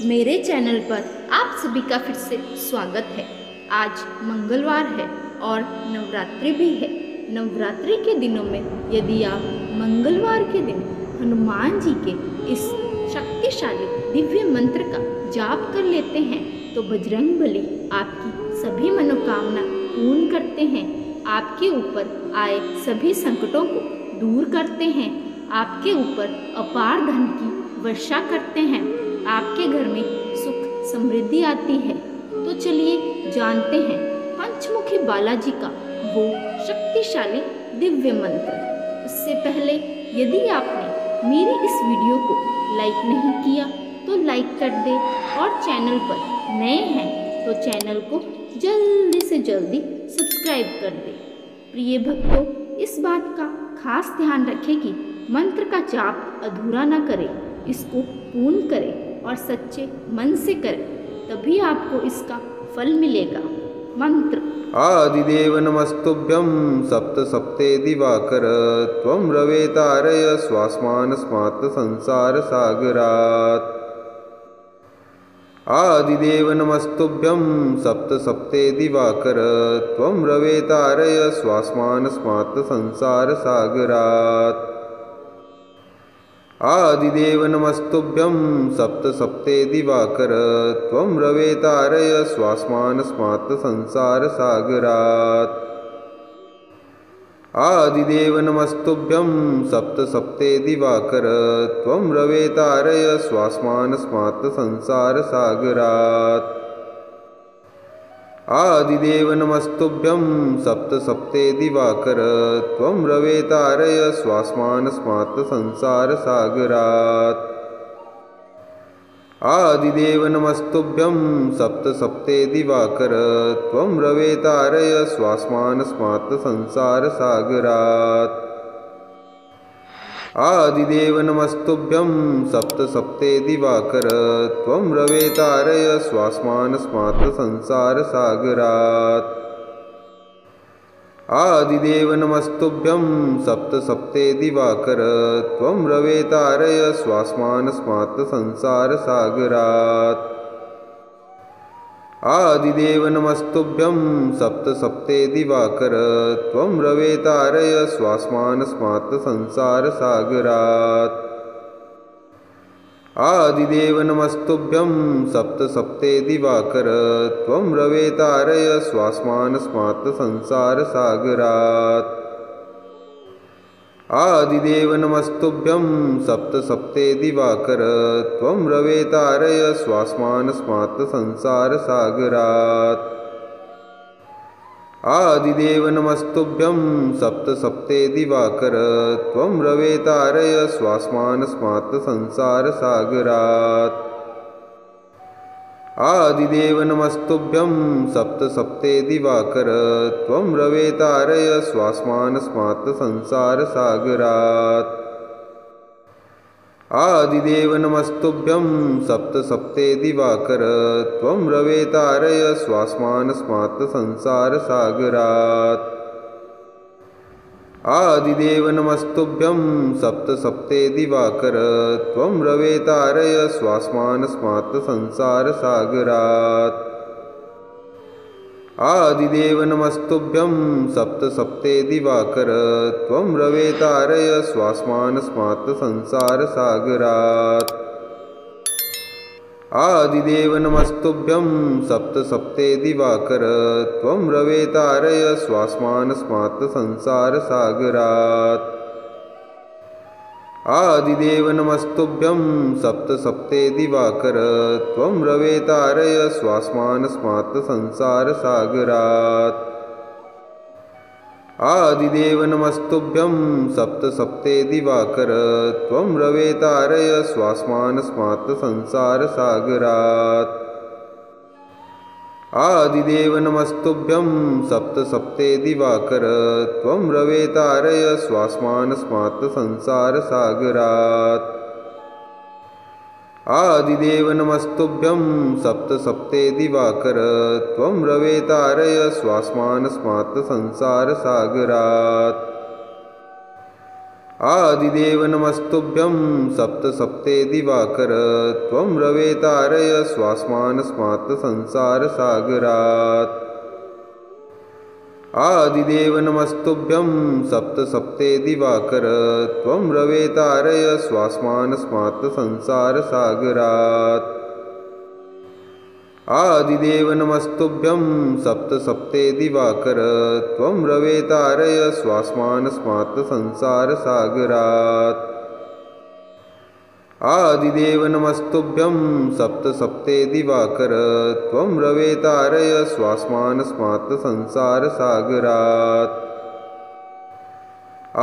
मेरे चैनल पर आप सभी का फिर से स्वागत है। आज मंगलवार है और नवरात्रि भी है। नवरात्रि के दिनों में यदि आप मंगलवार के दिन हनुमान जी के इस शक्तिशाली दिव्य मंत्र का जाप कर लेते हैं तो बजरंगबली आपकी सभी मनोकामना पूर्ण करते हैं, आपके ऊपर आए सभी संकटों को दूर करते हैं, आपके ऊपर अपार धन की वर्षा करते हैं, आपके घर में सुख समृद्धि आती है। तो चलिए जानते हैं पंचमुखी बालाजी का वो शक्तिशाली दिव्य मंत्र। उससे पहले यदि आपने मेरी इस वीडियो को लाइक नहीं किया तो लाइक कर दे और चैनल पर नए हैं तो चैनल को जल्दी से जल्दी सब्सक्राइब कर दे। प्रिय भक्तों, इस बात का खास ध्यान रखें कि मंत्र का जाप अधूरा न करें, इसको पूर्ण करें और सच्चे मन से करें, तभी आपको इसका फल मिलेगा। मंत्र। आदिदेव नमस्तुभ्यं सप्त सप्ते दिवाकर त्वं रवे तारय स्वास्मानस्मात् संसार सागरात्। आदिदेव नमस्तुभ्यं सप्त सप्ते दिवाकर त्वं रवे तारय स्वास्मानस्मात् संसार सागरात्। आदिदेव नमस्तुभ्यं सप्त सप्ते दिवाकर त्वं रवे तारय स्वास्मानस्मात् संसार सागरात्। आदिदेव नमस्तुभ्यं सप्त सप्ते दिवाकर त्वं रवे तारय स्वास्मानस्मात् संसार सागरात्। आदिदेव नमस्तुभ्यं सप्त सप्ते दिवाकर त्वं रवे तारय स्वास्मानस्मात् संसार सागरात्। आदिदेव नमस्तुभ्यं सप्त सप्ते दिवाकर त्वं रवे तारय स्वास्मानस्मात् संसार सागरात्। आदिदेव नमस्तुभ्यं सप्त सप्ते दिवाकर त्वं रवे तारय स्वास्मानस्मात् संसार सागरात्। आदिदेव नमस्तुभ्यं सप्त सप्ते दिवाकर त्वं रवे तारय स्वास्मानस्मात् संसार सागरात्। आदिदेव नमस्तुभ्यं सप्त सप्ते दिवाकर त्वं रवे तारय स्वास्मानस्मात् संसार सागरात्। आदिदेव नमस्तुभ्यं सप्त सप्ते दिवाकर त्वं रवे तारय स्वास्मानस्मात् संसार सागरात्। आदिदेव नमस्तुभ्यं सप्त सप्ते दिवाकर त्वं रवे तारय स्वास्मानस्मात् संसार सागरात्। आदिदेव नमस्तुभ्यं सप्त सप्ते दिवाकर त्वं रवे तारय स्वास्मानस्मात् संसार सागरात्। आदिदेव नमस्तुभ्यं सप्त सप्ते दिवाकर त्वं रवे तारय स्वास्मानस्मात् संसार सागरात्। आदिदेव नमस्तुभ्यं सप्त सप्ते दिवाकर त्वं रवे तारय स्वास्मानस्मात् संसार सागरात्। आदिदेव नमस्तुभ्यं सप्त सप्ते दिवाकर त्वं रवे तारय स्वास्मानस्मात् संसार सागरात्। आदिदेव नमस्तुभ्यं सप्त सप्ते दिवाकर त्वं रवे तारय स्वास्मानस्मात् संसार सागरात्। आदिदेव नमस्तुभ्यं सप्त सप्ते दिवाकर त्वं रवे तारय स्वास्मानस्मात् संसार सागरात्। आदिदेव नमस्तुभ्यं सप्त सप्ते दिवाकर त्वं रवे तारय स्वास्मानस्मात् संसार सागरात्। आदिदेव नमस्तुभ्यं सप्त सप्ते दिवाकर त्वं रवे तारय स्वास्मानस्मात् संसार सागरात्। आदिदेव नमस्तुभ्यं सप्त सप्ते दिवाकर त्वं रवे तारय स्वास्मानस्मात् संसार सागरात्। आदिदेव नमस्तुभ्यं सप्त सप्ते दिवाकर त्वं रवे तारय स्वास्मानस्मात् संसार सागरात्। आदिदेव नमस्तुभ्यं सप्तसप्ते दिवाकर त्वं रवे तारय स्वास्मानस्मात् संसारसागरात्। आदिदेव नमस्तुभ्यं सप्तसप्ते दिवाकर त्वं रवे तारय स्वास्मानस्मात् संसारसागरात्। आदिदेव नमस्तुभ्यं सप्तसप्ते दिवाकर त्वं रवे तारय स्वास्मानस्मात् संसारसागरात्। आदिदेव नमस्तुभ्यं सप्तसप्ते दिवाकर त्वं रवे तारय स्वास्मानस्मात् संसारसागरात्।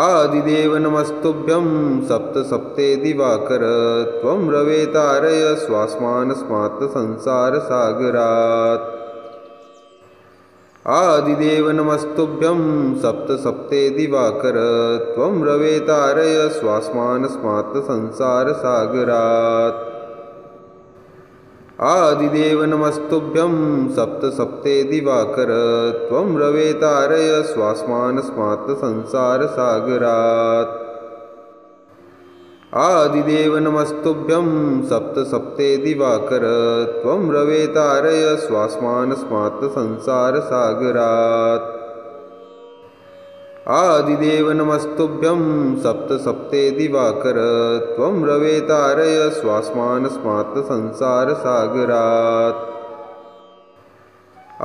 आदिदेव नमस्तुभ्यं सप्तसप्ते दिवाकर त्वं रवे तारय स्वास्मानस्मात् संसारसागरात्। आदिदेव नमस्तुभ्यं सप्तसप्ते दिवाकर त्वं रवे तारय स्वास्मानस्मात् संसारसागरात्। आदिदेव नमस्तुभ्यं सप्तसप्ते दिवाकर त्वं रवे तारय स्वास्मानस्मात् संसारसागरात्। आदिदेव नमस्तुभ्यं सप्तसप्ते दिवाकर त्वं रवे तारय स्वास्मानस्मात् संसारसागरात्। आदिदेव नमस्तुभ्यं सप्तसप्ते दिवाकर त्वं रवे तारय स्वास्मानस्मात् संसारसागरात्।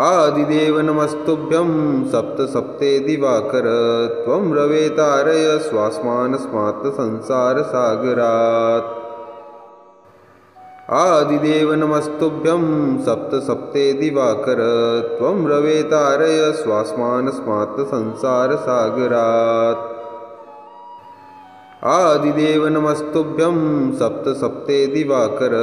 आदिदेव नमस्तुभ्यं सप्तसप्ते दिवाकर त्वं रवे तारय स्वास्मानस्मात् संसारसागरात्। आदिदेव नमस्तुभ्यं सप्तसप्ते दिवाकर त्वं रवे तारय स्वास्मानस्मात् संसारसागरात्। आदिदेव नमस्तुभ्यं सप्तसप्ते दिवाकर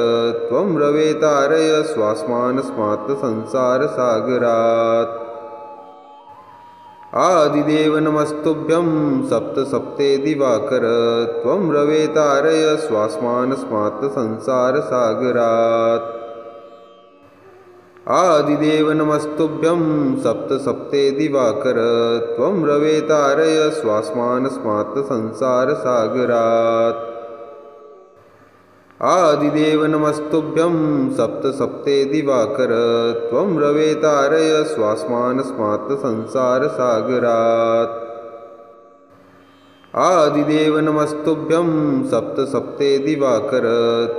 त्वं रवे तारय स्वास्मानस्मात् संसारसागरात्। आदिदेव नमस्तुभ्यं सप्तसप्ते दिवाकर त्वं रवे तारय स्वास्मानस्मात् संसारसागरात्। आदिदेव नमस्तुभ्यं सप्तसप्ते दिवाकर त्वं रवे तारय स्वास्मानस्मात् संसारसागरात्। आदिदेव नमस्तुभ्यं सप्तसप्ते दिवाकर त्वं रवे तारय स्वास्मानस्मात् संसारसागरात्। आदिदेव नमस्तुभ्यं सप्तसप्ते दिवाकर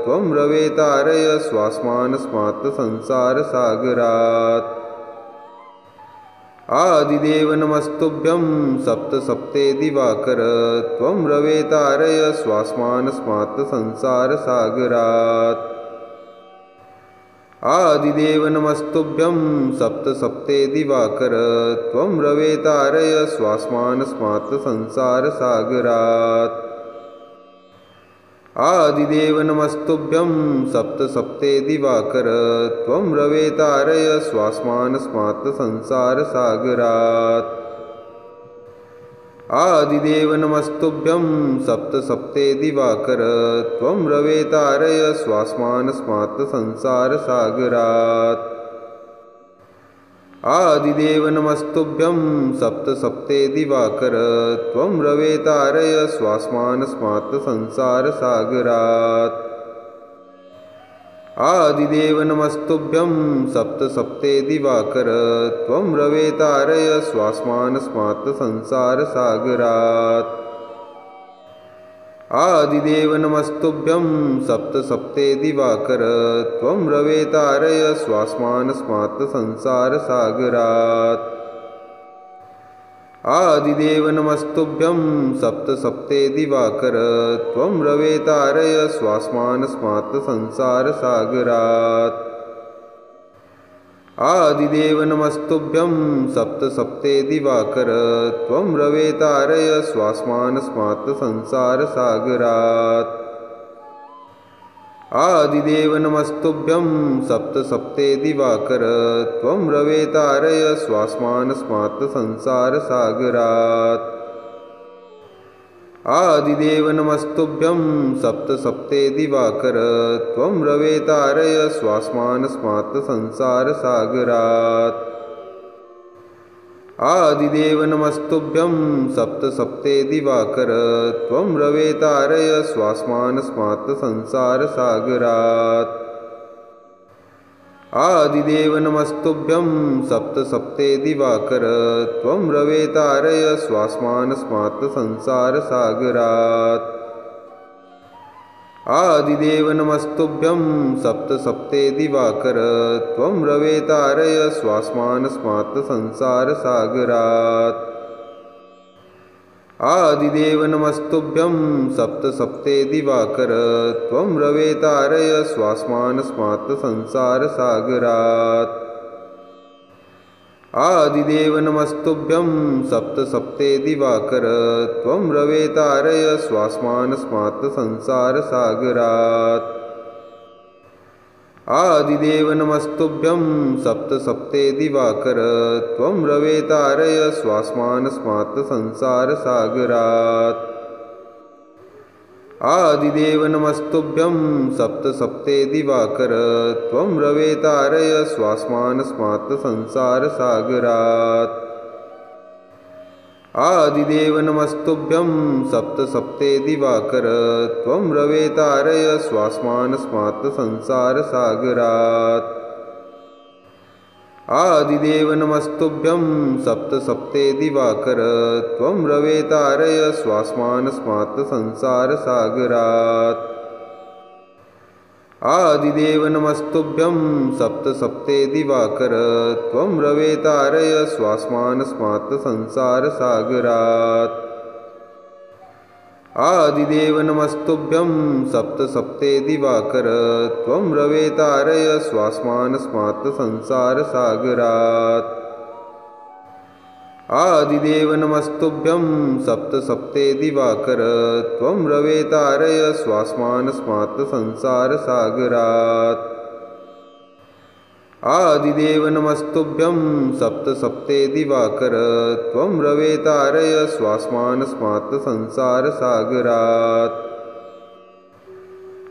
त्वं रवे तारय स्वास्मानस्मात् संसारसागरात्। आदिदेव नमस्तुभ्यं सप्तसप्ते दिवाकर त्वं रवे तारय स्वास्मानस्मात् संसारसागरात्। आदिदेव नमस्तुभ्यं सप्तसप्ते दिवाकर त्वं रवे तारय स्वास्मानस्मात् संसारसागरात्। आदिदेव नमस्तुभ्यं सप्तसप्ते दिवाकर त्वं रवे तारय स्वास्मानस्मात् संसारसागरात्। आदिदेव नमस्तुभ्यं सप्तसप्ते दिवाकर त्वं रवे तारय स्वास्मानस्मात् संसारसागरात्। आदिदेव नमस्तुभ्यं सप्तसप्ते दिवाकर त्वं रवे तारय स्वास्मानस्मात् संसारसागरात्। आदिदेव नमस्तुभ्यं सप्तसप्ते दिवाकर त्वं रवे तारय स्वास्मानस्मात् संसारसागरात्। आदिदेव नमस्तुभ्यं सप्तसप्ते दिवाकर त्वं रवे तारय स्वास्मानस्मात् संसारसागरात्। आदिदेव नमस्तुभ्यं सप्तसप्ते दिवाकर त्वं रवे तारय स्वास्मानस्मात् संसारसागरात्। आदिदेव नमस्तुभ्यं सप्तसप्ते दिवाकर त्वं रवे तारय स्वास्मानस्मात् संसारसागरात्। आदिदेव नमस्तुभ्यं सप्तसप्ते दिवाकर त्वं रवे तारय स्वास्मानस्मात् संसारसागरात्। आदिदेव नमस्तुभ्यं सप्तसप्ते दिवाकर त्वं रवे तारय स्वास्मानस्मात् संसारसागरात्। आदिदेव नमस्तुभ्यं सप्तसप्ते दिवाकर त्वं रवे तारय स्वास्मानस्मात् संसारसागरात्। आदिदेव नमस्तुभ्यं सप्तसप्ते दिवाकर त्वं रवे तारय स्वास्मानस्मात् संसारसागरात्। आदिदेव नमस्तुभ्यं सप्तसप्ते दिवाकर त्वं रवे तारय स्वास्मानस्मात् संसारसागरात्। आदिदेव नमस्तुभ्यं सप्तसप्ते दिवाकर त्वं रवे तारय स्वास्मानस्मात् संसारसागरात्। आदिदेव नमस्तुभ्यं सप्तसप्ते दिवाकर त्वं रवे तारय स्वास्मानस्मात् संसारसागरात्। आदिदेव नमस्तुभ्यं सप्तसप्ते दिवाकर त्वं रवे तारय स्वास्मानस्मात् संसारसागरात्। आदिदेव नमस्तुभ्यं सप्तसप्ते दिवाकर त्वं रवे तारय स्वास्मानस्मात् संसारसागरात्। आदिदेव नमस्तुभ्यं सप्तसप्ते दिवाकर त्वं रवे तारय स्वास्मानस्मात् संसारसागरात्। आदिदेव नमस्तुभ्यं सप्तसप्ते दिवाकर त्वं रवे तारय स्वास्मानस्मात् संसारसागरात्। आदिदेव नमस्तुभ्यं सप्तसप्ते दिवाकर त्वं रवे तारय स्वास्मानस्मात् संसारसागरात्। आदिदेव नमस्तुभ्यं सप्तसप्ते दिवाकर त्वं रवे तारय स्वास्मानस्मात् संसारसागरात्। आदिदेव नमस्तुभ्यं सप्तसप्ते दिवाकर त्वं रवे तारय स्वास्मानस्मात् संसारसागरात्। आदिदेव नमस्तुभ्यं सप्तसप्ते दिवाकर त्वं रवे तारय स्वास्मानस्मात् संसारसागरात्।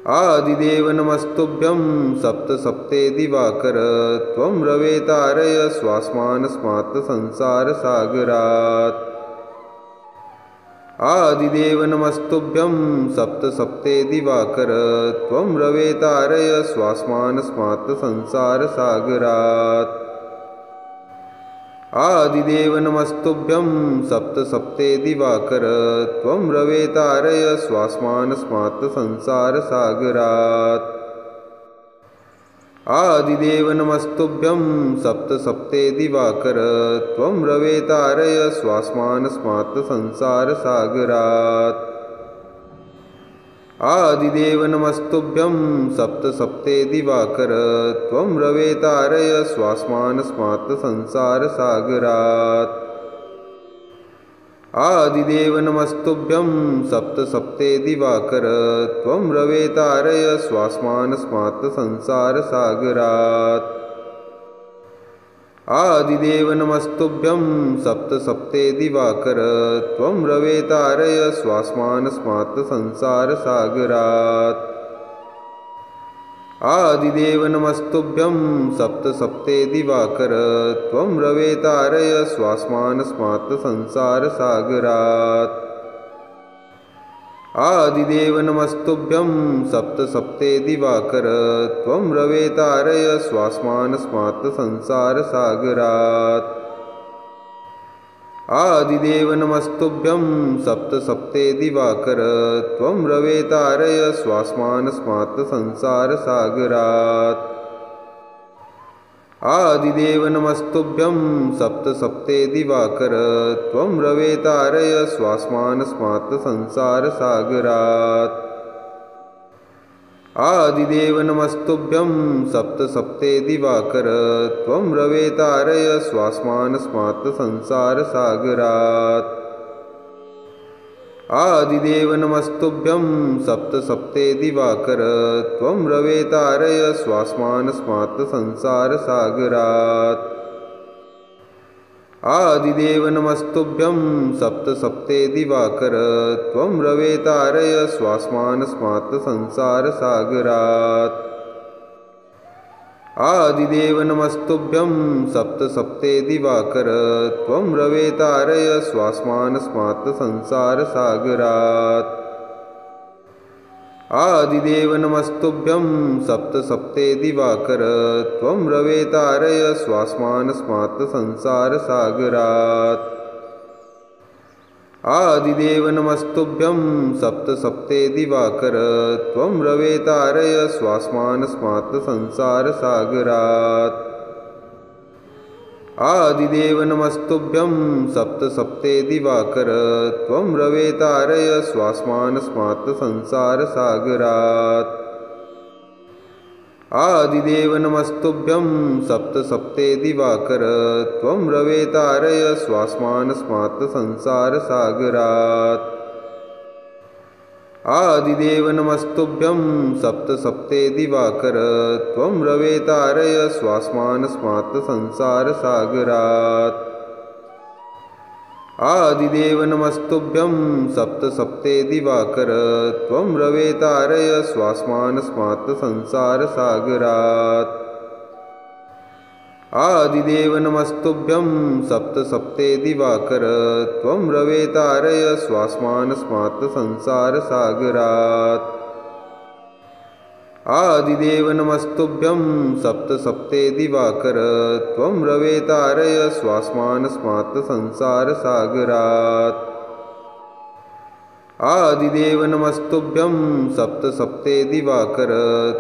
आदिदेव नमस्तुभ्यं सप्तसप्ते दिवाकर त्वं रवे तारय स्वास्मानस्मात् संसारसागरात्। आदिदेव नमस्तुभ्यं सप्तसप्ते दिवाकर त्वं रवे तारय स्वास्मानस्मात् संसारसागरात्। आदिदेव नमस्तुभ्यं सप्तसप्ते दिवाकर त्वं रवे तारय स्वास्मानस्मात् संसारसागरात्। आदिदेव नमस्तुभ्यं सप्तसप्ते दिवाकर त्वं रवे तारय स्वास्मानस्मात् संसारसागरात्। आदिदेव नमस्तुभ्यं सप्तसप्ते दिवाकर त्वं रवे तारय स्वास्मानस्मात् संसारसागरात्। आदिदेव नमस्तुभ्यं सप्तसप्ते दिवाकर त्वं रवे तारय स्वास्मानस्मात् संसारसागरात्। आदिदेव नमस्तुभ्यं सप्तसप्ते दिवाकर त्वं रवे तारय स्वास्मानस्मात् संसारसागरात्। आदिदेव नमस्तुभ्यं सप्तसप्ते दिवाकर त्वं रवे तारय स्वास्मानस्मात् संसारसागरात्। आदिदेव नमस्तुभ्यं सप्तसप्ते दिवाकर त्वं रवे तारय स्वास्मानस्मात् संसारसागरात्। आदिदेव नमस्तुभ्यं सप्तसप्ते दिवाकर त्वं रवे तारय स्वास्मानस्मात् संसारसागरात्। आदिदेव नमस्तुभ्यं सप्तसप्ते दिवाकर त्वं रवे तारय स्वास्मानस्मात् संसारसागरात्। आदिदेव नमस्तुभ्यं सप्तसप्ते दिवाकर त्वं रवे तारय स्वास्मानस्मात् संसारसागरात्। आदिदेव नमस्तुभ्यं सप्तसप्ते दिवाकर त्वं रवे तारय स्वास्मानस्मात् संसारसागरात्। आदिदेव नमस्तुभ्यं सप्तसप्ते दिवाकर त्वं रवे तारय स्वास्मानस्मात् संसारसागरात्। आदिदेव नमस्तुभ्यं सप्तसप्ते दिवाकर त्वं रवे तारय स्वास्मानस्मात् संसारसागरात्। आदिदेव नमस्तुभ्यं सप्तसप्ते दिवाकर त्वं रवे तारय स्वास्मानस्मात् संसारसागरात्। आदिदेव नमस्तुभ्यं सप्तसप्ते दिवाकर त्वं रवे तारय स्वास्मानस्मात् संसारसागरात्। आदिदेव नमस्तुभ्यं सप्तसप्ते दिवाकर त्वं रवे तारय स्वास्मानस्मात् संसारसागरात्। आदिदेव नमस्तुभ्यं सप्तसप्ते दिवाकर त्वं रवे तारय स्वास्मानस्मात् संसारसागरात्। आदिदेव नमस्तुभ्यं सप्तसप्ते दिवाकर त्वं रवे तारय स्वास्मानस्मात् संसारसागरात्। आदिदेव नमस्तुभ्यं सप्तसप्ते दिवाकर त्वं रवे तारय स्वास्मानस्मात् संसारसागरात्। आदिदेव नमस्तुभ्यं सप्तसप्ते दिवाकर त्वं रवे तारय स्वास्मानस्मात् संसारसागरात्। आदिदेव नमस्तुभ्यं सप्तसप्ते दिवाकर त्वं रवे तारय स्वास्मानस्मात् संसारसागरात्। आदिदेव नमस्तुभ्यं सप्तसप्ते दिवाकर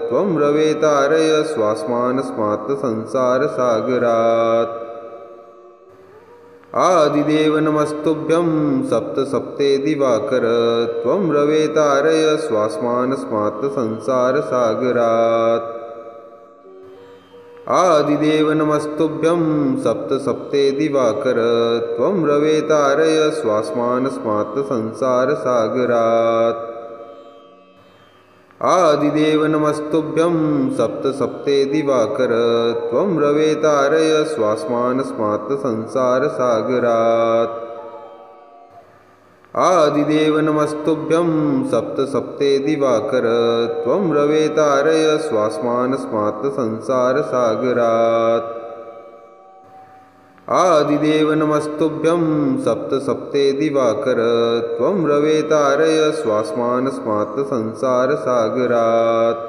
त्वं रवे तारय स्वास्मानस्मात् संसारसागरात्। आदिदेव नमस्तुभ्यं सप्तसप्ते दिवाकर त्वं रवे तारय स्वास्मानस्मात् संसारसागरात्। आदिदेव नमस्तुभ्यं सप्तसप्ते दिवाकर त्वं रवे तारय स्वास्मानस्मात् संसारसागरात्। आदिदेव नमस्तुभ्यं सप्तसप्ते दिवाकर त्वं रवे तारय स्वास्मानस्मात् संसारसागरात्। आदिदेव नमस्तुभ्यं सप्तसप्ते दिवाकर त्वं रवे तारय स्वास्मानस्मात् संसारसागरात्। आदिदेव नमस्तुभ्यं सप्तसप्ते दिवाकर त्वं रवे तारय स्वास्मानस्मात् संसारसागरात्।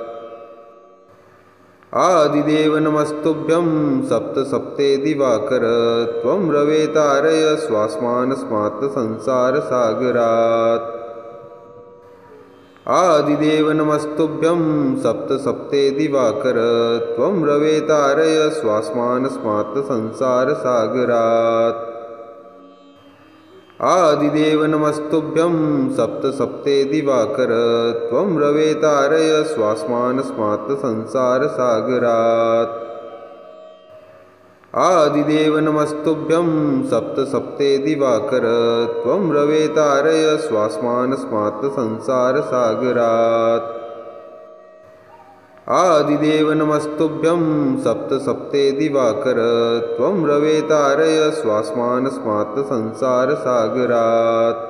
आदिदेव नमस्तुभ्यं सप्तसप्ते दिवाकर त्वं रवे तारय स्वास्मानस्मात् संसारसागरात्। आदिदेव नमस्तुभ्यं सप्तसप्ते दिवाकर त्वं रवे तारय स्वास्मानस्मात् संसारसागरात्। आदिदेव नमस्तुभ्यं सप्तसप्ते दिवाकर त्वं रवे तारय स्वास्मानस्मात् संसारसागरात्। आदिदेव नमस्तुभ्यं सप्तसप्ते दिवाकर त्वं रवे तारय स्वास्मानस्मात् संसारसागरात्। आदिदेव नमस्तुभ्यं सप्तसप्ते दिवाकर त्वं रवे तारय स्वास्मानस्मात् संसारसागरात्।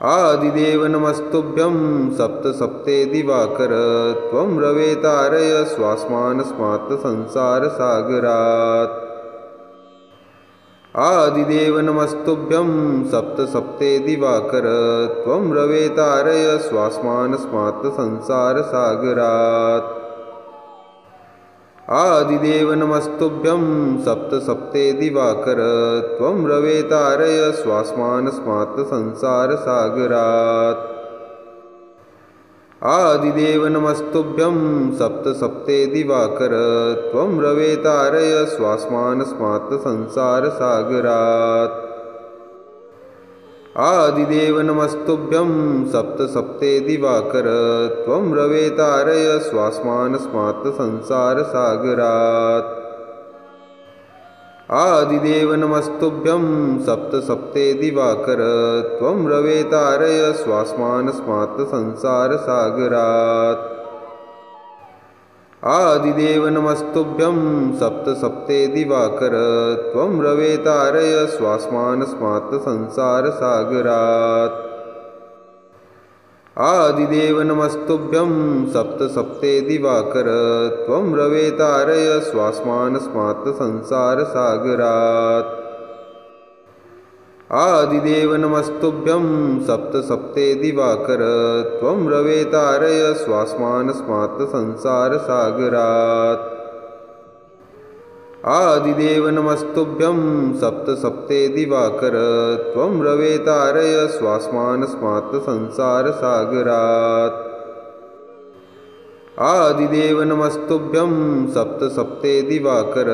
आदिदेव नमस्तुभ्यं सप्तसप्ते दिवाकर त्वं रवे तारय स्वास्मानस्मात् संसारसागरात्। आदिदेव नमस्तुभ्यं सप्तसप्ते दिवाकर त्वं रवे तारय स्वास्मानस्मात् संसारसागरात्। आदिदेव नमस्तुभ्यं सप्तसप्ते दिवाकर त्वं रवे तारय स्वास्मानस्मात् संसारसागरात्। आदिदेव नमस्तुभ्यं सप्तसप्ते दिवाकर त्वं रवे तारय स्वास्मानस्मात् संसारसागरात्। आदिदेव नमस्तुभ्यं सप्तसप्ते दिवाकर त्वं रवे तारय स्वास्मानस्मात् संसारसागरात्। आदिदेव नमस्तुभ्यं सप्तसप्ते दिवाकर त्वं रवे तारय स्वास्मानस्मात् संसारसागरात्। आदिदेव नमस्तुभ्यं सप्तसप्ते दिवाकर त्वं रवे तारय स्वास्मानस्मात् संसारसागरात्। आदिदेव नमस्तुभ्यं सप्तसप्ते दिवाकर त्वं रवे तारय स्वास्मानस्मात् संसारसागरात्। आदिदेव नमस्तुभ्यं सप्तसप्ते दिवाकर त्वं रवे तारय स्वास्मानस्मात् संसारसागरात्। आदिदेव नमस्तुभ्यं सप्तसप्ते दिवाकर त्वं रवे तारय स्वास्मानस्मात् संसारसागरात्। आदिदेव नमस्तुभ्यं सप्तसप्ते दिवाकर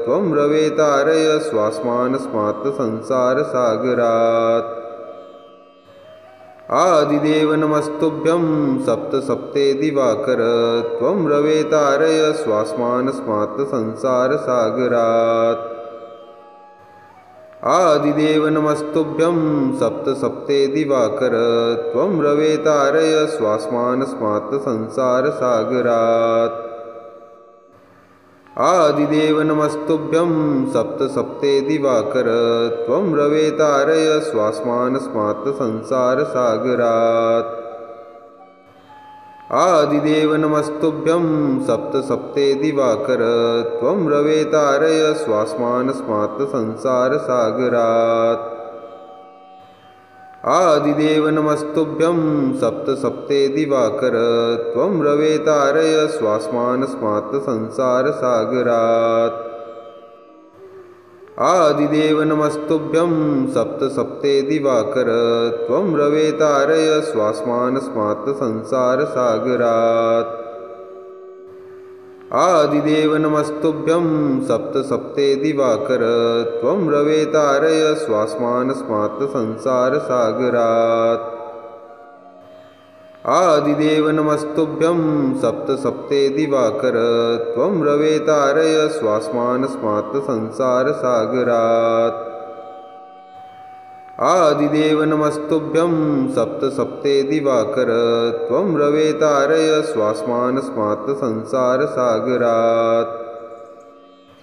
त्वं रवे तारय स्वास्मानस्मात् संसारसागरात्। आदिदेव नमस्तुभ्यं सप्तसप्ते दिवाकर त्वं रवे तारय स्वास्मानस्मात् संसारसागरात्। आदिदेव नमस्तुभ्यं सप्तसप्ते दिवाकर त्वं रवे तारय स्वास्मानस्मात् संसारसागरात्। आदिदेव नमस्तुभ्यं सप्तसप्ते दिवाकर त्वं रवे तारय स्वास्मानस्मात् संसारसागरात्। आदिदेव नमस्तुभ्यं सप्तसप्ते दिवाकर त्वं रवे तारय स्वास्मानस्मात् संसारसागरात्। आदिदेव नमस्तुभ्यं सप्तसप्ते दिवाकर त्वं रवे तारय स्वास्मानस्मात् संसारसागरात्। आदिदेव नमस्तुभ्यं सप्तसप्ते दिवाकर त्वं रवे तारय स्वास्मानस्मात् संसारसागरात्। आदिदेव नमस्तुभ्यं सप्तसप्ते दिवाकर त्वं रवे तारय स्वास्मानस्मात् संसारसागरात्। आदिदेव नमस्तुभ्यं सप्तसप्ते दिवाकर त्वं रवे तारय स्वास्मानस्मात् संसारसागरात्। आदिदेव नमस्तुभ्यं सप्तसप्ते दिवाकर त्वं रवे तारय स्वास्मानस्मात् संसारसागरात्।